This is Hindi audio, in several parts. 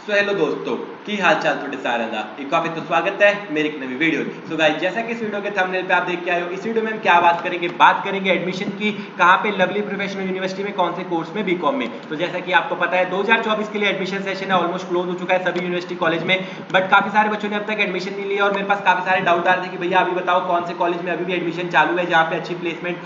सो हेलो दोस्तों की हाल चाल थोड़े सारे दा एक काफी तो स्वागत है मेरी एक नवी वीडियो। सो गाइस जैसा कि इस वीडियो के थंबनेल पे आप देख के आए हो, इस वीडियो में हम क्या बात करेंगे एडमिशन की, कहां पे लवली प्रोफेशनल यूनिवर्सिटी में कौन से कोर्स में बीकॉम में। तो जैसा कि आपको पता है 2024 के लिए एडमिशन सेशन है ऑलमोस्ट क्लोज हो चुका है सभी यूनिवर्सिटी कॉलेज में, बट काफी सारे बच्चों ने अब तक एडमिशन नहीं लिया और मेरे पास काफी सारे डाउट आ रहे थे कि भैया अभी बताओ कौन से कॉलेज में अभी भी एडमिशन चालू है जहां पे अच्छी प्लेसमेंट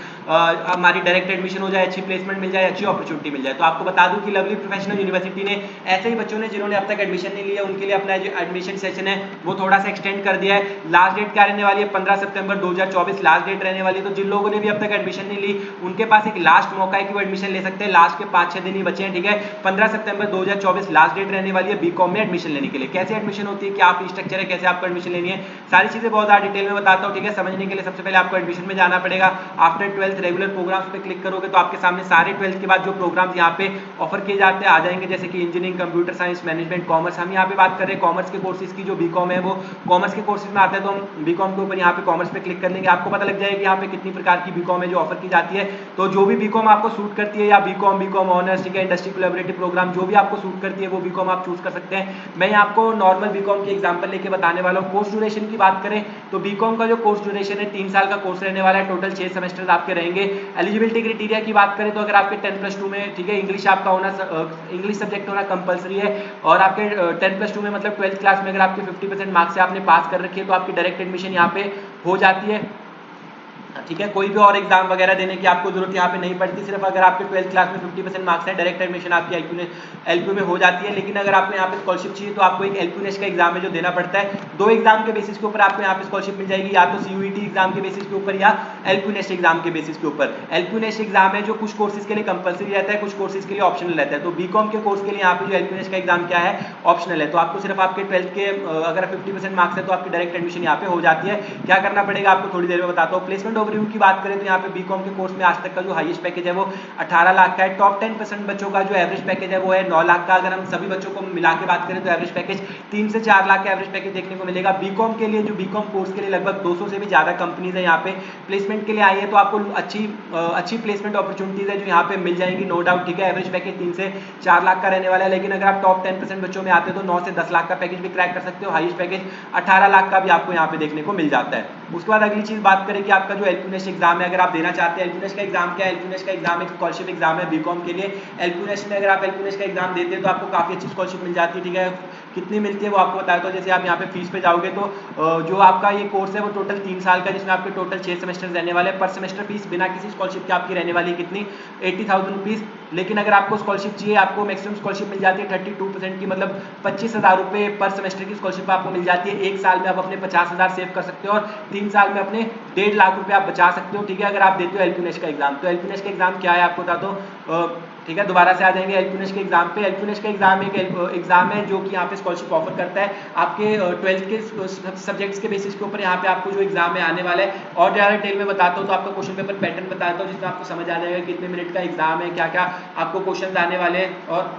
हमारी डायरेक्ट एडमिशन हो जाए, अच्छी प्लेसमेंट मिल जाए, अच्छी अपॉर्चुनिटी मिल जाए। तो आपको बता दूं कि लवली प्रोफेशनल यूनिवर्सिटी ने ऐसे ही बच्चों ने जिन्होंने अब तक एडमिशन नहीं लिया उनके लिए अपना जो एडमिशन सेशन है वो थोड़ा सा एक्सटेंड कर दिया है। लास्ट डेट क्या रहने वाली है 15 सितंबर 2024 लास्ट डेट रहने वाली है। तो जिन लोगों ने भी अब तक एडमिशन नहीं ली उनके पास एक लास्ट मौका है कि वो एडमिशन ले सकते हैं। लास्ट के 5-6 दिन ही बचे हैं, ठीक है। 15 सितंबर 2024 लास्ट डेट रहने वाली है बीकॉम में एडमिशन लेने के लिए। कैसे एडमिशन होती है, क्या फीस स्ट्रक्चर है, कैसे आपको एडमिशन लेनी है, सारी चीजें बहुत ज्यादा डिटेल में बताता हूँ, ठीक है। समझने के लिए सबसे पहले आपको एडमिशन में जाना पड़ेगा। आफ्टर 12th रेगुलर प्रोग्राम्स पे क्लिक करोगे तो आपके सामने सारे 12th के बाद जो प्रोग्राम्स यहाँ पे ऑफर किए जाते हैं आ जाएंगे, जैसे कि engineering, computer science, management, commerce. हम यहाँ पे बात कर रहे हैं कॉमर्स के कोर्सेज की। जो बीकॉम है वो कॉमर्स के कोर्सेज में आता है, तो हम बीकॉम के ऊपर यहाँ पे कॉमर्स पे क्लिक कर लेंगे। आपको पता लग जाएगा यहाँ पे कितनी प्रकार की बीकॉम है जो ऑफर की जाती है। तो जो भी बीकॉम आपको सूट करती है, या बीकॉम ऑनर्स, ठीक है, इंडस्ट्री कोलैबोरेटिव प्रोग्राम, जो भी आपको सूट करती है वो बीकॉम आप चूज कर सकते हैं। मैं आपको नॉर्मल बीकॉम की एग्जांपल लेके बताने वाला हूँ। कोर्स ड्यूरेशन की बात करें तो बीकॉम का जो कोर्स ड्यूरेशन है 3 साल का कोर्स रहने वाला है। टोटल 6 सेमेस्टर्स आपके रहेंगे। एलिजिबिलिटी क्राइटेरिया की बात करें तो अगर आपके 10+2 में, ठीक है, इंग्लिश आपका होना, इंग्लिश सब्जेक्ट होना कंपलसरी है, और आपके 10+2 में मतलब 12th क्लास में अगर आपके 50% मार्क्स से आपने पास कर रखी है तो आपकी डायरेक्ट एडमिशन यहाँ पे हो जाती है, ठीक है। कोई भी और एग्जाम वगैरह देने की आपको जरूरत यहाँ पे नहीं पड़ती। सिर्फ अगर आपके 12th क्लास में 50% मार्क्स है डायरेक्ट एडमिशन आपकी एलपीयू में हो जाती है। लेकिन अगर आपको यहाँ पे स्कॉलरशिप चाहिए तो आपको एक एलपीयू नेस्ट का एग्जाम है जो देना पड़ता है। 2 एग्जाम के बेसिस के ऊपर आपको यहाँ पे स्कॉलरशिप मिल जाएगी, या तो सीयूईटी एग्जाम के बेसिस के ऊपर या एलपीयू नेस्ट एग्जाम के बेसिस के ऊपर। एलपीयू नेस्ट एग्जाम है जो कुछ कोर्सेज के लिए कंपलसरी रहता है, कुछ कोर्सेज के लिए ऑप्शनल रहता है। तो बीकॉम के कोर्स के लिए यहाँ पे जो एलपीयू नेस्ट का एग्जाम क्या है, ऑप्शनल है। तो आपको सिर्फ आपके 12th के अगर 50% मार्क्स है तो आपकी डायरेक्ट एडमिशन यहाँ पे हो जाती है। क्या करना पड़ेगा आपको थोड़ी देर में बताता हूँ। प्लेसमेंट ओवरव्यू की बात करें तो यहाँ पे बीकॉम के कोर्स में आज तक का जो हाईएस्ट पैकेज है वो 18 लाख का है। टॉप 10% बच्चों का जो एवरेज पैकेज है वो है 9 लाख का। अगर हम सभी बच्चों को मिला के बात करें तो एवरेज पैकेज 3 से 4 लाख का एवरेज पैकेज देखने को मिलेगा। बीकॉम के लिए, जो बीकॉम कोर्स के लिए लगभग 200 से भी ज्यादा कंपनीज है यहाँ पे प्लेसमेंट के लिए आई है, तो आपको अच्छी प्लेसमेंट अपॉर्चुनिटीज है जो यहाँ पे मिल जाएंगी, नो डाउट, ठीक है। एवरेज पैकेज 3 से 4 लाख का रहने वाला है। लेकिन अगर आप टॉप 10% बच्चों में आते हो तो 9 से 10 लाख का पैकेज भी क्रैक कर सकते हो। हाईएस्ट पैकेज 18 लाख का भी आपको यहाँ पे देखने को मिल जाता है। उसके बाद अगली चीज बात करें कि आपका जो एलपीयू नेस्ट एग्जाम है, अगर आप देना चाहते हैं, एलपीयू नेस्ट का एग्जाम क्या है, एलपीयू नेस्ट का एग्जाम एक स्कॉलरशिप एग्जाम है बीकॉम के लिए। एलपीयू नेस्ट में अगर आप एलपीयू नेस्ट का एग्जाम देते हैं तो आपको काफी अच्छी स्कॉलरशिप मिल जाती है, ठीक है। कितनी मिलती है वो आपको बताया। तो जैसे आप यहाँ पे फीस पे जाओगे तो जो आपका ये कोर्स है वो टोटल 3 साल का, जिसमें आपके टोटल 6 सेमेस्टर रहने वाले हैं। पर सेमेस्टर फीस बिना किसी स्कॉलरशिप के आपकी रहने वाली है कितनी, 80,000 रुपीज। लेकिन अगर आपको स्कॉलरशिप चाहिए, आपको मैक्सिमम स्कॉलरशिप मिल जाती है 32% की, मतलब 25,000 रुपए पर सेमेस्टर की स्कॉलरशिप आपको मिल जाती है। 1 साल में आप अपने 50,000 सेव कर सकते हो और 3 साल में अपने 1.5 लाख रुपए आप बचा सकते हो, ठीक है, अगर आप देते हो एलपीयू नेस्ट का एग्जाम। तो एलपीयू नेस्ट का एग्जाम क्या है आपको बता दो, ठीक है। दोबारा से आ जाएंगे एलपीयू नेस्ट के एग्जाम पे। एलपीयू नेस्ट का एग्जाम एक एग्जाम है जो कि यहाँ पे स्कॉलरशिप ऑफर करता है आपके 12th के सब्जेक्ट्स के बेसिस के ऊपर। यहाँ पे आपको जो एग्जाम में आने वाला है और ज़्यादा डिटेल में बताता हूँ तो आपका क्वेश्चन पेपर पैटर्न बताता हूँ, जिसमें आपको समझ आ जाएगा कितने मिनट का एग्जाम है, क्या क्या आपको क्वेश्चन आने वाले हैं और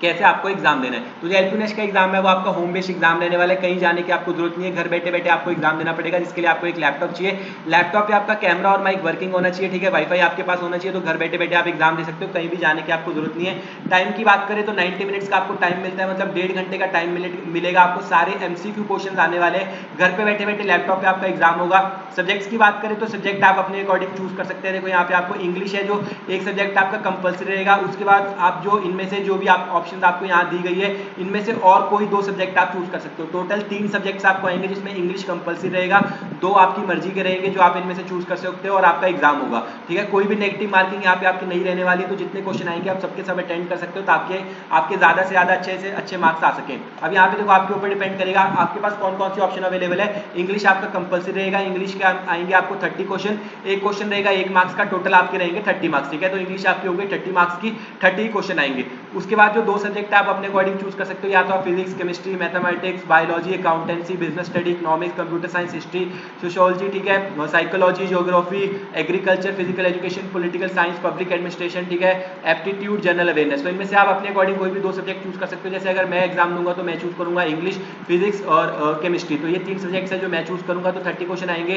कैसे आपको एग्जाम देना है। तो जो एलपीयू नेस्ट का एग्जाम है वो आपका होम बेस्ड एग्जाम रहने वाला है। कहीं जाने की आपको जरूरत नहीं है, घर बैठे बैठे आपको एग्जाम देना पड़ेगा, जिसके लिए आपको एक लैपटॉप चाहिए। लैपटॉप पे आपका कैमरा और माइक वर्किंग होना चाहिए, ठीक है। वाईफाई आपके पास होना चाहिए, तो घर बैठे बैठे आप एग्जाम दे सकते हो, कहीं भी जाने की आपको जरूरत नहीं है। टाइम की बात करें तो 90 मिनट्स का आपको टाइम मिलता है, मतलब 1.5 घंटे का टाइम मिलेगा आपको। सारे एमसीक्यू क्वेश्चन आने वाले हैं, घर पे बैठे बैठे लैपटॉप पे आपका एग्जाम होगा। सब्जेक्ट्स की बात करें तो सब्जेक्ट आप अपने अकॉर्डिंग चूज कर सकते हैं। देखो यहाँ पे आपको इंग्लिश है जो एक सब्जेक्ट आपका कंपलसरी रहेगा। उसके बाद आप जो इनमें से जो भी आप ऑप्शन आपको यहाँ दी गई है, इनमें से और कोई 2 सब्जेक्ट आप चूज कर सकते हो। टोटल 3 सब्जेक्ट्स आपको आएंगे, जिसमें इंग्लिश कंपलसरी रहेगा, 2 आपकी मर्जी के रहेंगे जो आप इनमें से चूज कर सकते हो, और आपका एग्जाम होगा, ठीक है। कोई भी नेगेटिव मार्किंग यहाँ पे आपकी नहीं रहने वाली, तो जितने क्वेश्चन आएंगे आप सबके सब अटेंड कर सकते हो, ताकि आपके ज्यादा से ज्यादा अच्छे से अच्छे मार्क्स आ सके। अब यहाँ पे देखो आपके ऊपर डिपेंड करेगा आपके पास कौन कौन सी ऑप्शन अवेलेबल है। इंग्लिश आपका कंपलसरी रहेगा, इंग्लिश के आएंगे आपको 30 क्वेश्चन, एक क्वेश्चन रहेगा 1 मार्क्स का, टोटल आपके रहेंगे 30 मार्क्स, ठीक है। तो इंग्लिश आपकी होगी 30 मार्क्स की, 30 क्वेश्चन आएंगे। उसके बाद जो 2 सब्जेक्ट आप अपने अकॉर्डिंग चूज कर सकते हो, या तो आप physics, chemistry, mathematics, biology, accountancy, business study, economics, computer science, history, sociology, ठीक है, psychology, geography, agriculture, physical education, political science, public administration, ठीक है, एप्टीट्यूड, जनरल अवेयरनेस। तो इनमें से आप अपने अकॉर्डिंग कोई भी 2 सब्जेक्ट चूज कर सकते हो। जैसे अगर मैं एग्जाम दूंगा तो मैं चूज करूंगा इंग्लिश, फिजिक्स और केमिस्ट्री। तो ये 3 सब्जेक्ट्स है जो मैं चूज करूंगा। तो 30 क्वेश्चन आएंगे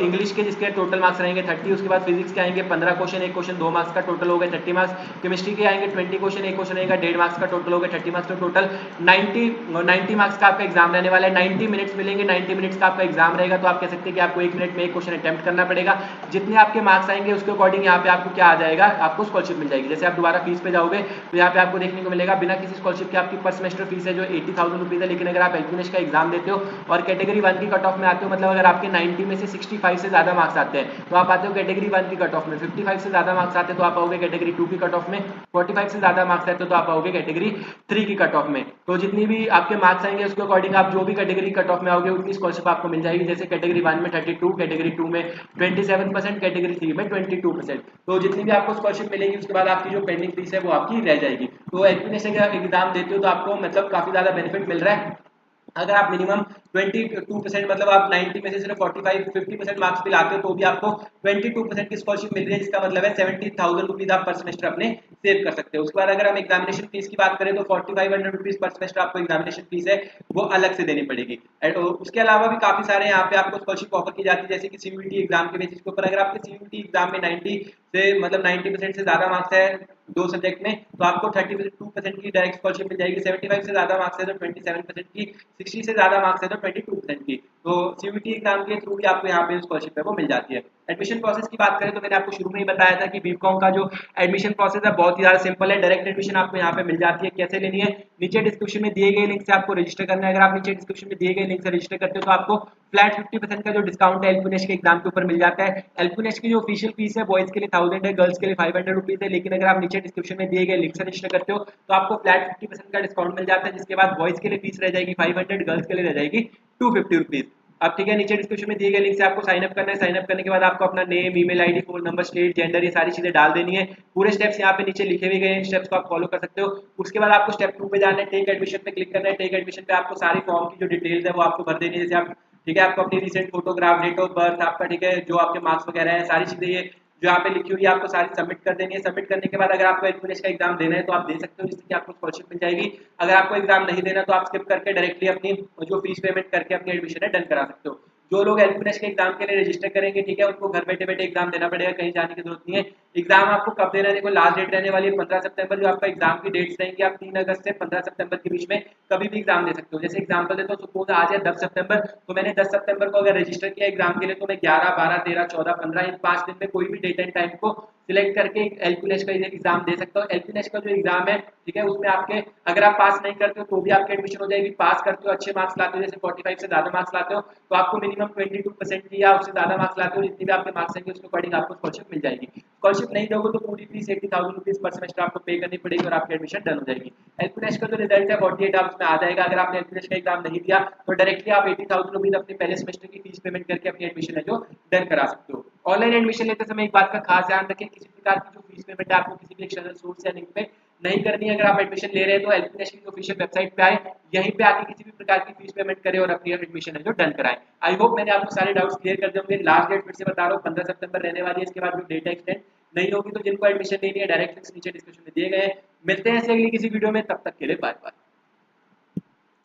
इंग्लिश के, जिसके टोटल मार्क्स रहेंगे 30। उसके बाद फिजिक्स के आएंगे 15 क्वेश्चन, एक क्वेश्चन 2 मार्क्स का, टोटल हो गए 30 मार्क्स। केमिस्ट्री के आएंगे 20 क्वेश्चन, एक क्वेश्चन रहेगा, 1.5 मार्क्स का टोटल होगा 30 मार्क्स, तो टोटल 90 मार्क्स का आपका एग्जाम रहने वाला है। 90 मिनट्स मिलेंगे, 90 मिनट्स का आपका एग्जाम रहेगा। तो आप कह सकते हैं कि आपको 1 मिनट में एक क्वेश्चन अटेम्प्ट करना पड़ेगा। जितने आपके मार्क्स आएंगे उसके अकॉर्डिंग यहाँ पे आपको क्या आ जाएगा, आपको स्कॉलरशिप मिल जाएगी। जैसे आप दोबारा फीस पे जाओगे तो यहाँ पे आपको देखने को मिलेगा बिना किसी स्कॉलरशिप के आपकी पर सेमेस्टर फीस है जो 80,000 रुपीज है। लेकिन अगर आप एलपीनेश का एग्जाम देते हो और कैटेगरी 1 की कट ऑफ में आते हो, मतलब अगर आपके 90 में से 65 से ज्यादा मार्क्स आते हैं तो आप आते हो कैटेगरी 1 की कट ऑफ में, 55 से ज्यादा मार्क्स आते हैं तो आप आओगे कैटेगरी 2 की कट ऑफ में, 45 से ज्यादा मार्क्स आते हो तो आप आओगे कैटेगरी 3 की कट ऑफ में। तो जितनी भी आपके मार्क्स आएंगे उसके अकॉर्डिंग आप जो भी कैटेगरी कट ऑफ में आओगे उतनी स्कॉलरशिप आपको मिल जाएगी। जैसे कैटेगरी 1 में 32, कैटेगरी 2 में 27%, कैटेगरी 3 में 22%। तो जितनी भी आपको स्कॉलरशिप मिलेगी उसके बाद आपकी जो पेंडिंग फीस है वो आपकी रह जाएगी। तो एलपीनेश का एग्जाम देते हो तो आपको मतलब काफी ज्यादा बेनिफिट मिल रहा है। अगर आप मिनिमम 22% मतलब आप 90 में से सिर्फ 50% मार्क्स भी लाते हो तो भी आपको 22% की स्कॉलरशिप मिल रही है, जिसका मतलब है 70,000 रुपीज आप पर सेमेस्टर अपने सेव कर सकते हो। उसके बाद अगर हम एग्जामिनेशन फीस की बात करें तो 4500 रुपीज पर सेमेस्टर आपको एग्जामिनेशन फीस है वो अलग से देनी पड़ेगी। उसके अलावा भी काफी सारे यहाँ पे आपको स्कॉलरशिप ऑफर की जाती है, जैसे कि सीयूईटी एग्जाम के बेसिस के ऊपर अगर आपके सीयूईटी एग्जाम में 90 से मतलब 90% से ज्यादा मार्क्स है 2 सब्जेक्ट में तो आपको 32% की डायरेक्ट स्कॉलरशिप मिल जाएगी। 75 से ज्यादा मार्क्स है तो 27% की, 60 से ज्यादा मार्क्स है तो 22% की। तो सीयूईटी एग्जाम के थ्रू भी आपको यहाँ पे स्कॉलरशिप है वो मिल जाती है। एडमिशन प्रोसेस की बात करें तो मैंने आपको शुरू में ही बताया था कि बीकॉम का जो एडमिशन प्रोसेस है बहुत ही ज्यादा सिंपल है। डायरेक्ट एडमिशन आपको यहाँ पे मिल जाती है। कैसे लेनी है, नीचे डिस्क्रिप्शन में दिए गए लिंक से आपको रजिस्टर करना है। अगर आप नीचे डिस्क्रिप्शन में दिए गए लिंक से रजिस्टर करते हो तो आपको फ्लैट 50% का जो डिस्काउंट है एलपीनेश के एग्जाम के ऊपर मिल जाता है। एलपीनेश की जो ऑफिशियल फीस है बॉयज के लिए 1000 है, गर्ल्स के लिए 500 रुपीज है। लेकिन अगर आप नीचे डिस्क्रिप्शन में दिए गए लिंक से रजिस्टर करते हो तो आपको फ्लैट 50% का डिस्काउंट मिल जाता है, जिसके बाद बॉयज के लिए फीस रह जाएगी 500, गर्ल्स के लिए रह जाएगी 250 रुपीज। अब ठीक है, नीचे डिस्क्रिप्शन में दिए गए लिंक से आपको साइन अप करना है। साइन अप करने के बाद आपको अपना name, email ID, phone number, state, gender ये सारी चीजें डाल देनी है। पूरे स्टेप्स यहाँ पे नीचे लिखे हुए गए हैं, स्टेप्स को आप फॉलो कर सकते हो। उसके बाद आपको स्टेप 2 पे जाना है, टेक एडमिशन पे क्लिक करना है। टेक एडमिशन पे आपको सारी फॉर्म की जो डिटेल्स है वो आपको भर देनी है। जैसे आप ठीक है आपको अपनी recent photograph, date of birth आपका, ठीक है जो आपके मार्क्स वगैरह है सारी चीजें ये जो यहाँ पे लिखी हुई है आपको सारी सबमिट कर देनी है। सबमिट करने के बाद अगर आपको एलपीनेश का एग्जाम देना है तो आप दे सकते हो, जिससे कि आपको स्कॉलरशिप मिल जाएगी। अगर आपको एग्जाम नहीं देना तो आप स्किप करके डायरेक्टली अपनी जो फीस पेमेंट करके अपनी एडमिशन है डन करा सकते हो। जो लोग एलपीनेश के एग्जाम के लिए रजिस्टर करेंगे ठीक है उनको घर बैठे बैठे एग्जाम देना पड़ेगा, कहीं जाने की जरूरत नहीं है। एग्जाम आपको कब देना है, देखो लास्ट डेट रहने वाली है 15 सितंबर। जो आपका एग्जाम की डेट्स रहेंगी आप 3 अगस्त से 15 सितंबर के बीच में कभी भी एग्जाम दे सकते हो। जैसे एग्जाम्पल देता हूँ, सपोज आज है 10 सितंबर तो मैंने 10 सितंबर को अगर रजिस्टर किया एग्जाम के लिए तो मैं 11, 12, 13, 14, 15 इन 5 दिन में कोई भी डेट एंड टाइम को सिलेक्ट करके एलपीनेश का एग्जाम दे सकता हूँ। एलपीनेश का जो एग्जाम है ठीक है उसमें आपके अगर आप पास नहीं करते हो तो भी आपकी एडमिशन हो जाएगी। पास करते हो, अच्छे मार्क्स लाते हो, जैसे 45 से ज्यादा मार्क्स लाते हो तो आपको मिनिमम 22% की या उससे ज्यादा मार्क्स लाते हो जितने भी आपके मार्क्स आएंगे उसके अकॉर्डिंग आपको स्कॉलरशिप मिल जाएगी। स्कॉलरशिप नहीं दोगे तो पूरी फीस 80,000 रुपीज पर सेमेस्टर आपको पे करनी पड़ेगी और आपकी एडमिशन डन हो जाएगी। एलपीनेश का जो रिजल्ट है 48 आवर्स में आ जाएगा। अगर आपने एलपीनेश का एग्जाम नहीं दिया तो डायरेक्टली आप 80,000 रुपीज अपने पहले सेमेस्टर की फीस पेमेंट करके अपनी एडमिशन है जो डन करा सकते हो। ऑनलाइन एडमिशन लेते समय एक बात का खास ध्यान रखें, किसी प्रकार की जो फीस पेमेंट है आपको किसी भी एक्सटर्नल सोर्स या लिंक पे नहीं करनी है। अगर आप एडमिशन ले रहे हैं तो एलपीनेश की ऑफिशियल वेबसाइट पे आए, यहीं पे आके किसी भी प्रकार की फीस पेमेंट करें और अपनी एडमिशन है जो डन कराएं। आई होप मैंने आपको सारे डाउट्स क्लियर कर दिए होंगे। लास्ट डेट फिर से बता रहा हूँ 15 सितंबर रहने वाली है। इसके बाद जो डेट एक्सटेंड नहीं होगी तो जिनको एडमिशन लेनी है डायरेक्ट लिंक्स नीचे डिस्क्रिप्शन में दिए गए हैं। मिलते हैं ऐसे अगली किसी वीडियो में, तब तक के लिए बाय बाय।